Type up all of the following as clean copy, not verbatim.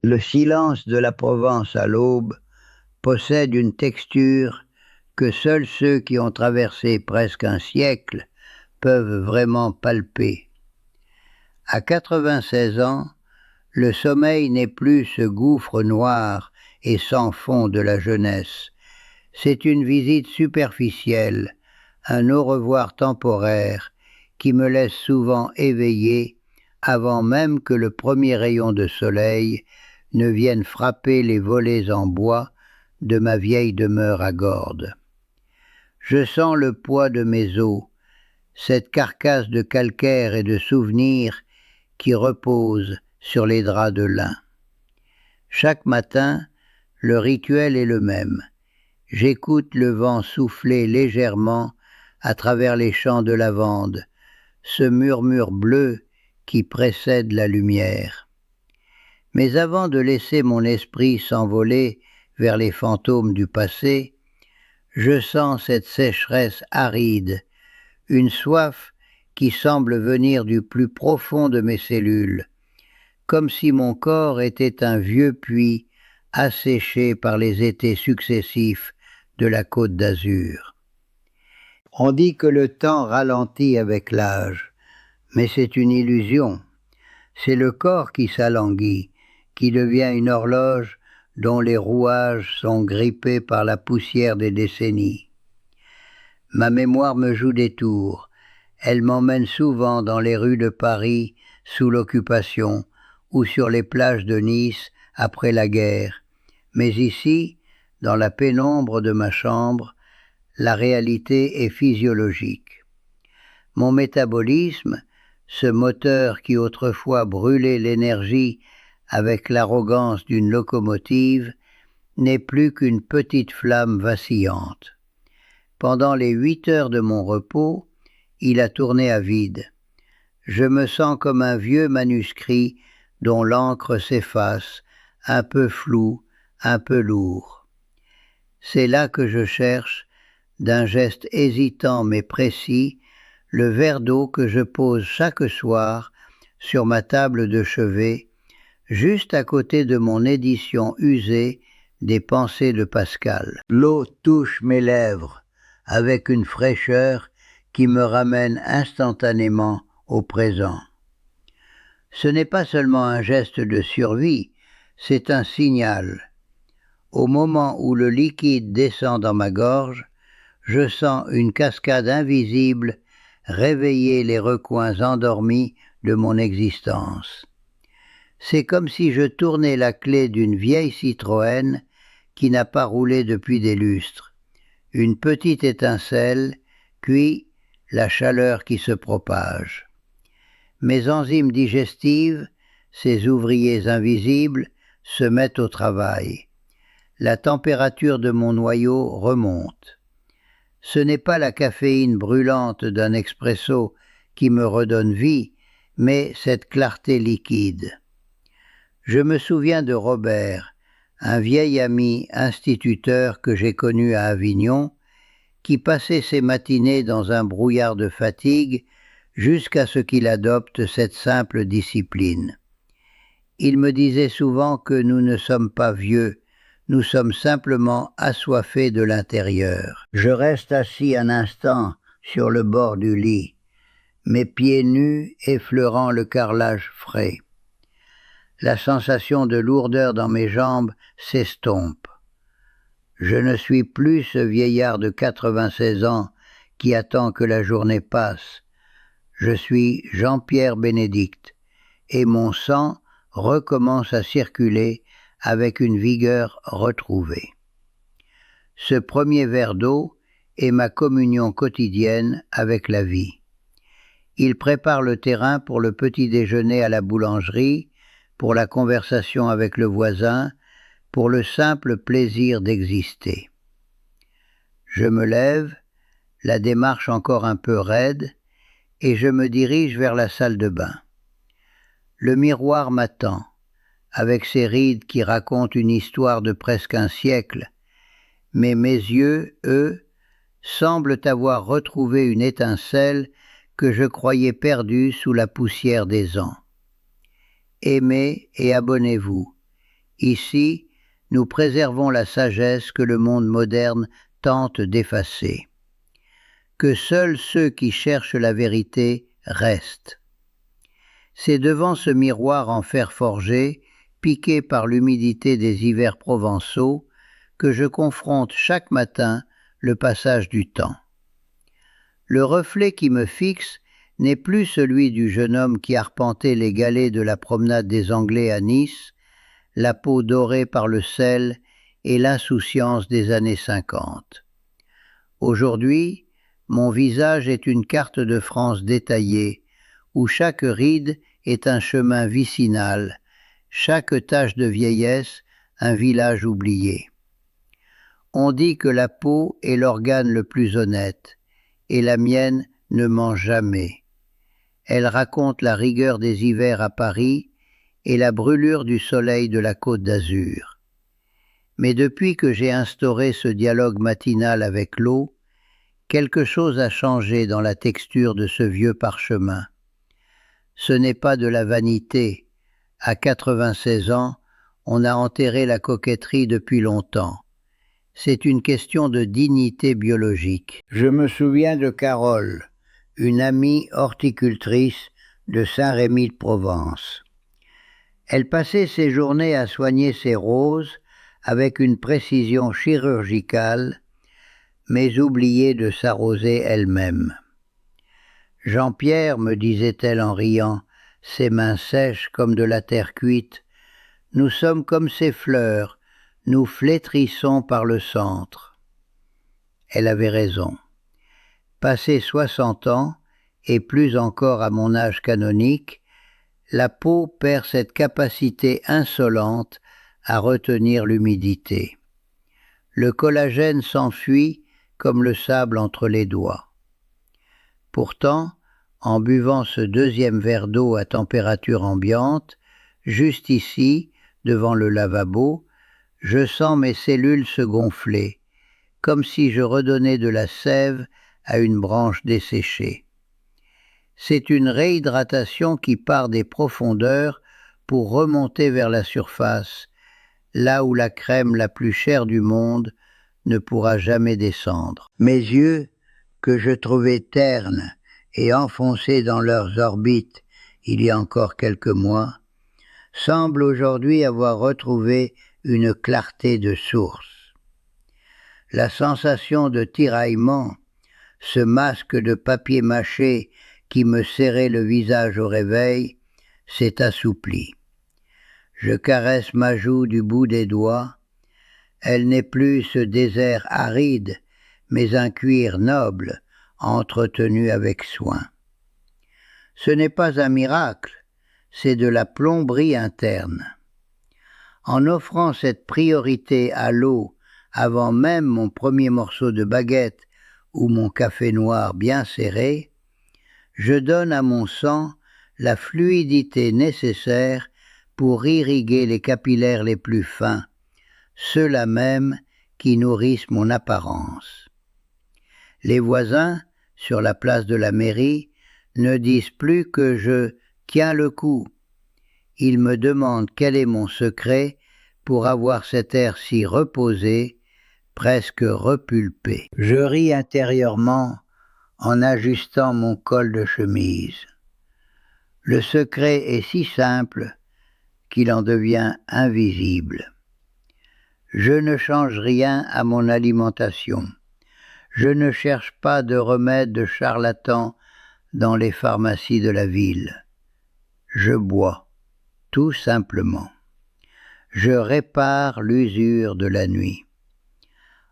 Le silence de la Provence à l'aube possède une texture que seuls ceux qui ont traversé presque un siècle peuvent vraiment palper. À 96 ans, le sommeil n'est plus ce gouffre noir et sans fond de la jeunesse. C'est une visite superficielle, un au revoir temporaire qui me laisse souvent éveillé avant même que le premier rayon de soleil ne vienne frapper les volets en bois de ma vieille demeure à Gordes. Je sens le poids de mes os, cette carcasse de calcaire et de souvenirs qui repose sur les draps de lin. Chaque matin, le rituel est le même. J'écoute le vent souffler légèrement à travers les champs de lavande, ce murmure bleu qui précède la lumière. Mais avant de laisser mon esprit s'envoler vers les fantômes du passé, je sens cette sécheresse aride, une soif qui semble venir du plus profond de mes cellules, comme si mon corps était un vieux puits asséché par les étés successifs de la Côte d'Azur. On dit que le temps ralentit avec l'âge, mais c'est une illusion. C'est le corps qui s'alanguit, qui devient une horloge dont les rouages sont grippés par la poussière des décennies. Ma mémoire me joue des tours. Elle m'emmène souvent dans les rues de Paris sous l'occupation ou sur les plages de Nice après la guerre. Mais ici, dans la pénombre de ma chambre, la réalité est physiologique. Mon métabolisme, ce moteur qui autrefois brûlait l'énergie avec l'arrogance d'une locomotive, n'est plus qu'une petite flamme vacillante. Pendant les 8 heures de mon repos, il a tourné à vide. Je me sens comme un vieux manuscrit dont l'encre s'efface, un peu flou, un peu lourd. C'est là que je cherche, d'un geste hésitant mais précis, le verre d'eau que je pose chaque soir sur ma table de chevet, juste à côté de mon édition usée des Pensées de Pascal. L'eau touche mes lèvres avec une fraîcheur qui me ramène instantanément au présent. Ce n'est pas seulement un geste de survie, c'est un signal. Au moment où le liquide descend dans ma gorge, je sens une cascade invisible réveiller les recoins endormis de mon existence. C'est comme si je tournais la clé d'une vieille Citroën qui n'a pas roulé depuis des lustres. Une petite étincelle, puis la chaleur qui se propage. Mes enzymes digestives, ces ouvriers invisibles, se mettent au travail. La température de mon noyau remonte. Ce n'est pas la caféine brûlante d'un expresso qui me redonne vie, mais cette clarté liquide. Je me souviens de Robert, un vieil ami instituteur que j'ai connu à Avignon, qui passait ses matinées dans un brouillard de fatigue jusqu'à ce qu'il adopte cette simple discipline. Il me disait souvent que nous ne sommes pas vieux, nous sommes simplement assoiffés de l'intérieur. Je reste assis un instant sur le bord du lit, mes pieds nus effleurant le carrelage frais. La sensation de lourdeur dans mes jambes s'estompe. Je ne suis plus ce vieillard de 96 ans qui attend que la journée passe. Je suis Jean-Pierre Bénédicte, et mon sang recommence à circuler avec une vigueur retrouvée. Ce premier verre d'eau est ma communion quotidienne avec la vie. Il prépare le terrain pour le petit déjeuner à la boulangerie, pour la conversation avec le voisin, pour le simple plaisir d'exister. Je me lève, la démarche encore un peu raide, et je me dirige vers la salle de bain. Le miroir m'attend, avec ses rides qui racontent une histoire de presque un siècle, mais mes yeux, eux, semblent avoir retrouvé une étincelle que je croyais perdue sous la poussière des ans. Aimez et abonnez-vous. Ici, nous préservons la sagesse que le monde moderne tente d'effacer. Que seuls ceux qui cherchent la vérité restent. C'est devant ce miroir en fer forgé, piqué par l'humidité des hivers provençaux, que je confronte chaque matin le passage du temps. Le reflet qui me fixe n'est plus celui du jeune homme qui arpentait les galets de la promenade des Anglais à Nice, la peau dorée par le sel et l'insouciance des années 50. Aujourd'hui, mon visage est une carte de France détaillée, où chaque ride est un chemin vicinal, chaque tache de vieillesse un village oublié. On dit que la peau est l'organe le plus honnête, et la mienne ne ment jamais. Elle raconte la rigueur des hivers à Paris et la brûlure du soleil de la Côte d'Azur. Mais depuis que j'ai instauré ce dialogue matinal avec l'eau, quelque chose a changé dans la texture de ce vieux parchemin. Ce n'est pas de la vanité. À 96 ans, on a enterré la coquetterie depuis longtemps. C'est une question de dignité biologique. Je me souviens de Carole, une amie horticultrice de Saint-Rémy-de-Provence. Elle passait ses journées à soigner ses roses avec une précision chirurgicale, mais oubliait de s'arroser elle-même. « Jean-Pierre, me disait-elle en riant, ses mains sèches comme de la terre cuite, nous sommes comme ces fleurs, nous flétrissons par le centre. » Elle avait raison. Passé 60 ans, et plus encore à mon âge canonique, la peau perd cette capacité insolente à retenir l'humidité. Le collagène s'enfuit comme le sable entre les doigts. Pourtant, en buvant ce deuxième verre d'eau à température ambiante, juste ici, devant le lavabo, je sens mes cellules se gonfler, comme si je redonnais de la sève à une branche desséchée. C'est une réhydratation qui part des profondeurs pour remonter vers la surface, là où la crème la plus chère du monde ne pourra jamais descendre. Mes yeux, que je trouvais ternes et enfoncés dans leurs orbites il y a encore quelques mois, semblent aujourd'hui avoir retrouvé une clarté de source. La sensation de tiraillement, ce masque de papier mâché qui me serrait le visage au réveil, s'est assoupli. Je caresse ma joue du bout des doigts. Elle n'est plus ce désert aride, mais un cuir noble, entretenu avec soin. Ce n'est pas un miracle, c'est de la plomberie interne. En offrant cette priorité à l'eau avant même mon premier morceau de baguette ou mon café noir bien serré, je donne à mon sang la fluidité nécessaire pour irriguer les capillaires les plus fins, ceux-là même qui nourrissent mon apparence. Les voisins, sur la place de la mairie, ne disent plus que je tiens le coup. Ils me demandent quel est mon secret pour avoir cet air si reposé, presque repulpé. Je ris intérieurement en ajustant mon col de chemise. Le secret est si simple qu'il en devient invisible. Je ne change rien à mon alimentation. Je ne cherche pas de remède de charlatan dans les pharmacies de la ville. Je bois, tout simplement. Je répare l'usure de la nuit.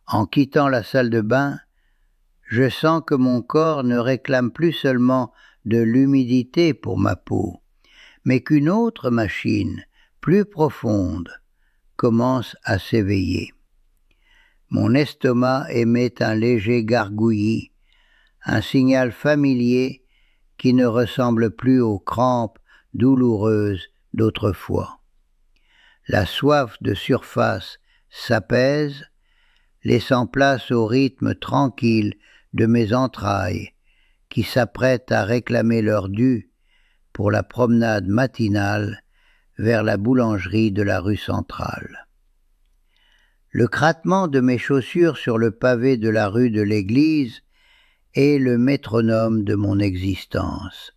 En quittant la salle de bain, je sens que mon corps ne réclame plus seulement de l'humidité pour ma peau, mais qu'une autre machine, plus profonde, commence à s'éveiller. Mon estomac émet un léger gargouillis, un signal familier qui ne ressemble plus aux crampes douloureuses d'autrefois. La soif de surface s'apaise, laissant place au rythme tranquille de mes entrailles qui s'apprêtent à réclamer leur dû pour la promenade matinale vers la boulangerie de la rue centrale. Le craquement de mes chaussures sur le pavé de la rue de l'église est le métronome de mon existence.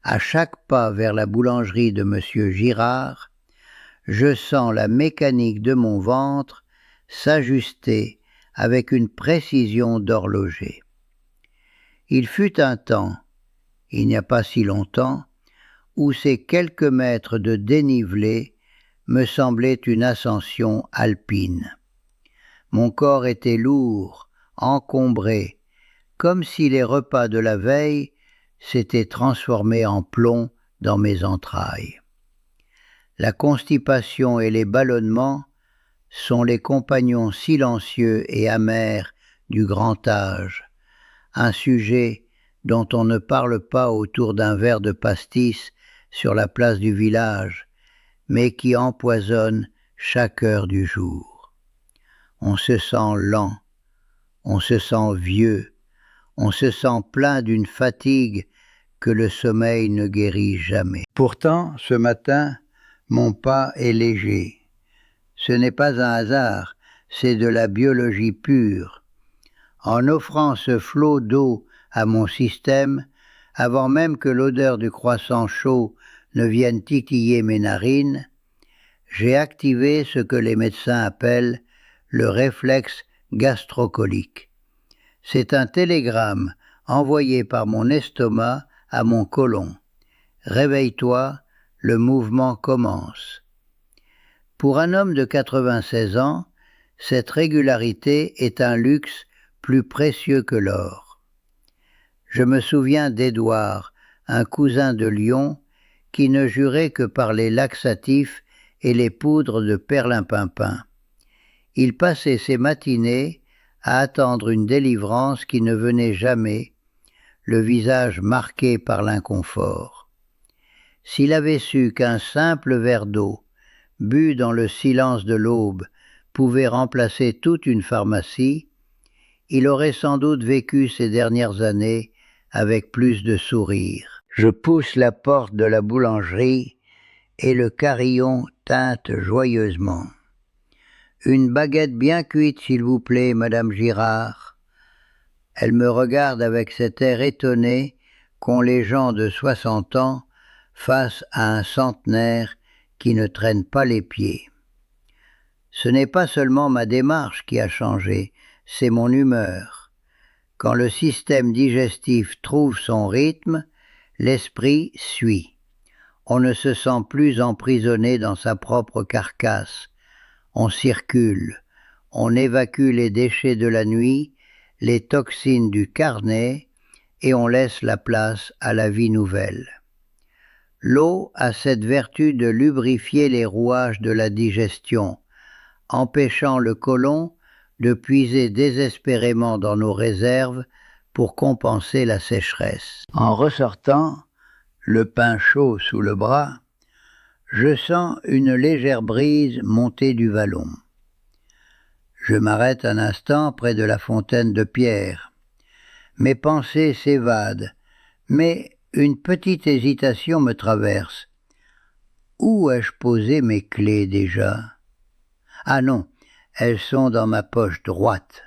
À chaque pas vers la boulangerie de Monsieur Girard, je sens la mécanique de mon ventre s'ajuster avec une précision d'horloger. Il fut un temps, il n'y a pas si longtemps, où ces quelques mètres de dénivelé me semblaient une ascension alpine. Mon corps était lourd, encombré, comme si les repas de la veille s'étaient transformés en plomb dans mes entrailles. La constipation et les ballonnements sont les compagnons silencieux et amers du grand âge, un sujet dont on ne parle pas autour d'un verre de pastis sur la place du village, mais qui empoisonne chaque heure du jour. On se sent lent, on se sent vieux, on se sent plein d'une fatigue que le sommeil ne guérit jamais. Pourtant, ce matin, mon pas est léger. Ce n'est pas un hasard, c'est de la biologie pure. En offrant ce flot d'eau à mon système, avant même que l'odeur du croissant chaud ne vienne titiller mes narines, j'ai activé ce que les médecins appellent le réflexe gastrocolique. C'est un télégramme envoyé par mon estomac à mon côlon. Réveille-toi, le mouvement commence. Pour un homme de 96 ans, cette régularité est un luxe plus précieux que l'or. Je me souviens d'Édouard, un cousin de Lyon, qui ne jurait que par les laxatifs et les poudres de perlimpinpin. Il passait ses matinées à attendre une délivrance qui ne venait jamais, le visage marqué par l'inconfort. S'il avait su qu'un simple verre d'eau, bu dans le silence de l'aube, pouvait remplacer toute une pharmacie, il aurait sans doute vécu ces dernières années avec plus de sourire. Je pousse la porte de la boulangerie et le carillon tinte joyeusement. « Une baguette bien cuite, s'il vous plaît, Madame Girard. » Elle me regarde avec cet air étonné qu'ont les gens de 60 ans face à un centenaire qui ne traîne pas les pieds. Ce n'est pas seulement ma démarche qui a changé, c'est mon humeur. Quand le système digestif trouve son rythme, l'esprit suit. On ne se sent plus emprisonné dans sa propre carcasse. On circule, on évacue les déchets de la nuit, les toxines du carnet, et on laisse la place à la vie nouvelle. L'eau a cette vertu de lubrifier les rouages de la digestion, empêchant le côlon de puiser désespérément dans nos réserves pour compenser la sécheresse. En ressortant, le pain chaud sous le bras, je sens une légère brise monter du vallon. Je m'arrête un instant près de la fontaine de pierre. Mes pensées s'évadent, mais une petite hésitation me traverse. Où ai-je posé mes clés déjà? Ah non, elles sont dans ma poche droite.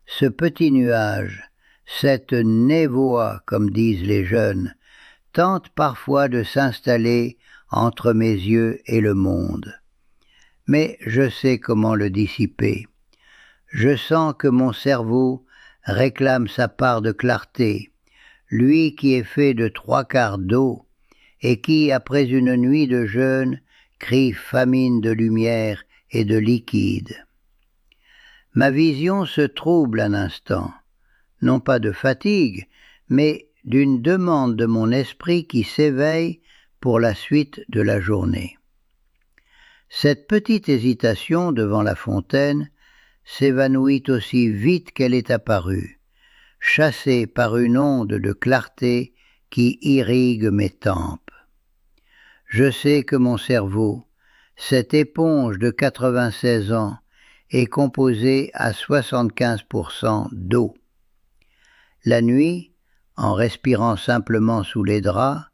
Ce petit nuage, cette névoie, comme disent les jeunes, tente parfois de s'installer entre mes yeux et le monde. Mais je sais comment le dissiper. Je sens que mon cerveau réclame sa part de clarté, lui qui est fait de 3/4 d'eau et qui, après une nuit de jeûne, crie famine de lumière et de liquide. Ma vision se trouble un instant, non pas de fatigue, mais d'une demande de mon esprit qui s'éveille pour la suite de la journée. Cette petite hésitation devant la fontaine s'évanouit aussi vite qu'elle est apparue, chassée par une onde de clarté qui irrigue mes tempes. Je sais que mon cerveau, cette éponge de 96 ans, est composé à 75% d'eau. La nuit, en respirant simplement sous les draps,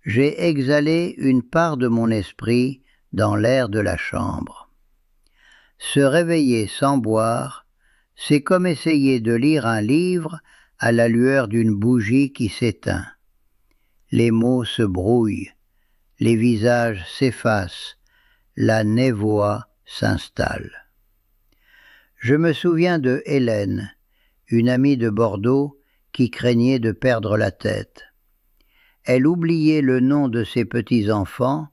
j'ai exhalé une part de mon esprit dans l'air de la chambre. Se réveiller sans boire, c'est comme essayer de lire un livre à la lueur d'une bougie qui s'éteint. Les mots se brouillent, les visages s'effacent, la névoie s'installe. Je me souviens de Hélène, une amie de Bordeaux qui craignait de perdre la tête. Elle oubliait le nom de ses petits-enfants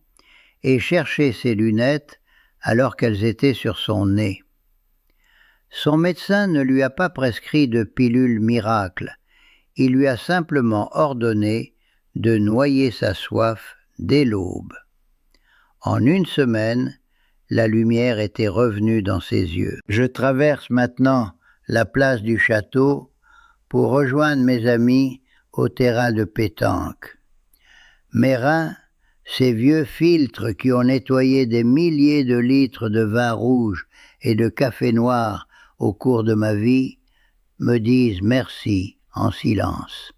et cherchait ses lunettes alors qu'elles étaient sur son nez. Son médecin ne lui a pas prescrit de pilule miracle, il lui a simplement ordonné de noyer sa soif dès l'aube. En une semaine, la lumière était revenue dans ses yeux. Je traverse maintenant la place du château pour rejoindre mes amis au terrain de pétanque. Mes reins, ces vieux filtres qui ont nettoyé des milliers de litres de vin rouge et de café noir au cours de ma vie, me disent merci en silence.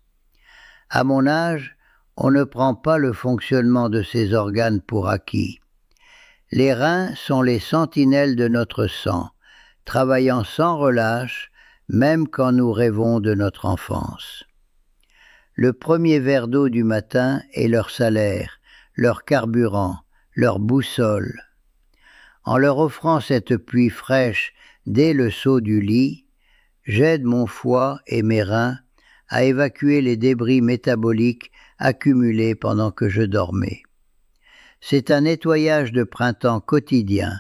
À mon âge, on ne prend pas le fonctionnement de ces organes pour acquis. Les reins sont les sentinelles de notre sang, travaillant sans relâche, même quand nous rêvons de notre enfance. Le premier verre d'eau du matin est leur salaire, leur carburant, leur boussole. En leur offrant cette pluie fraîche dès le saut du lit, j'aide mon foie et mes reins à évacuer les débris métaboliques accumulés pendant que je dormais. C'est un nettoyage de printemps quotidien,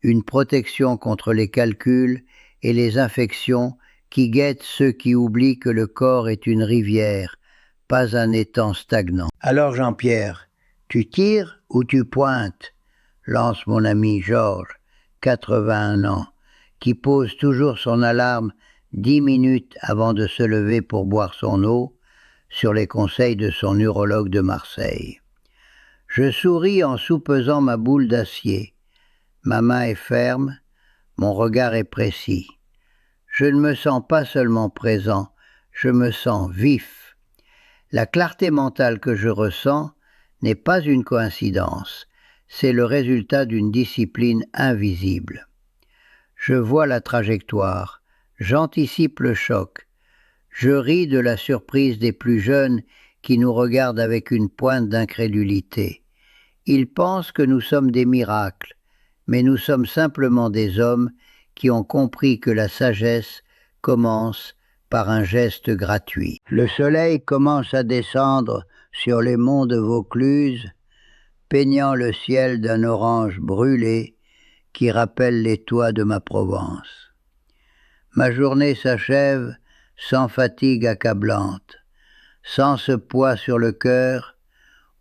une protection contre les calculs et les infections qui guettent ceux qui oublient que le corps est une rivière, pas un étang stagnant. Alors Jean-Pierre, tu tires ou tu pointes ? Lance mon ami Georges, 81 ans, qui pose toujours son alarme 10 minutes avant de se lever pour boire son eau, sur les conseils de son urologue de Marseille. Je souris en soupesant ma boule d'acier. Ma main est ferme, mon regard est précis. Je ne me sens pas seulement présent, je me sens vif. La clarté mentale que je ressens n'est pas une coïncidence, c'est le résultat d'une discipline invisible. Je vois la trajectoire, j'anticipe le choc, je ris de la surprise des plus jeunes qui nous regardent avec une pointe d'incrédulité. Ils pensent que nous sommes des miracles, mais nous sommes simplement des hommes qui ont compris que la sagesse commence par un geste gratuit. Le soleil commence à descendre sur les monts de Vaucluse, peignant le ciel d'un orange brûlé qui rappelle les toits de ma Provence. Ma journée s'achève sans fatigue accablante, sans ce poids sur le cœur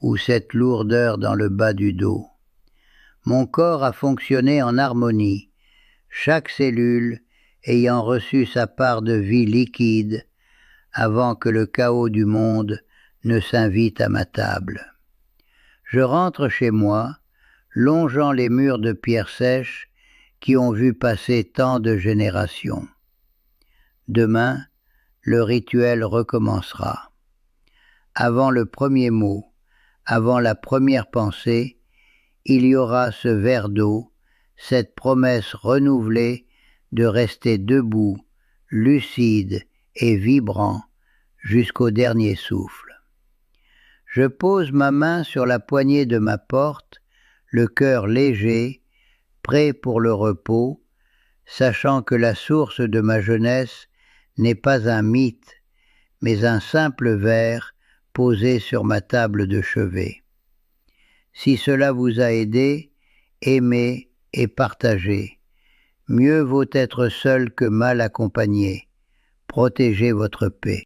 ou cette lourdeur dans le bas du dos. Mon corps a fonctionné en harmonie, chaque cellule ayant reçu sa part de vie liquide avant que le chaos du monde ne s'invite à ma table. Je rentre chez moi, longeant les murs de pierre sèche qui ont vu passer tant de générations. Demain, le rituel recommencera. Avant le premier mot, avant la première pensée, il y aura ce verre d'eau, cette promesse renouvelée de rester debout, lucide et vibrant jusqu'au dernier souffle. Je pose ma main sur la poignée de ma porte, le cœur léger, prêt pour le repos, sachant que la source de ma jeunesse n'est pas un mythe, mais un simple verre posé sur ma table de chevet. Si cela vous a aidé, aimez et partagez. Mieux vaut être seul que mal accompagné. Protégez votre paix.